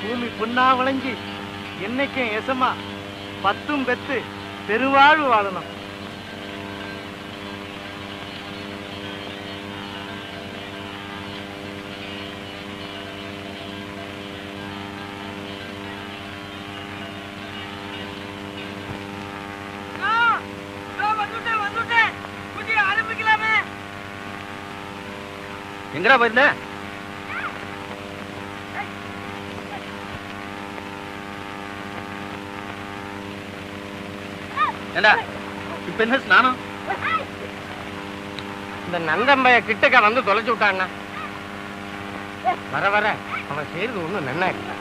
பூமி புண்ணா விளைஞ்சி என்னைக்கும் எசமா பத்தும் பெத்து பெருவாழ்வு வாழணும். எங்கடா போயிருந்த? ஏண்டா இப்ப என்ன ஸ்நானம்? இந்த நந்தம்பைய கிட்டக்க வந்து தொலைச்சு விட்டான்னா வர வர அவன் செய்யறது ஒண்ணும் நன்னா இல்ல.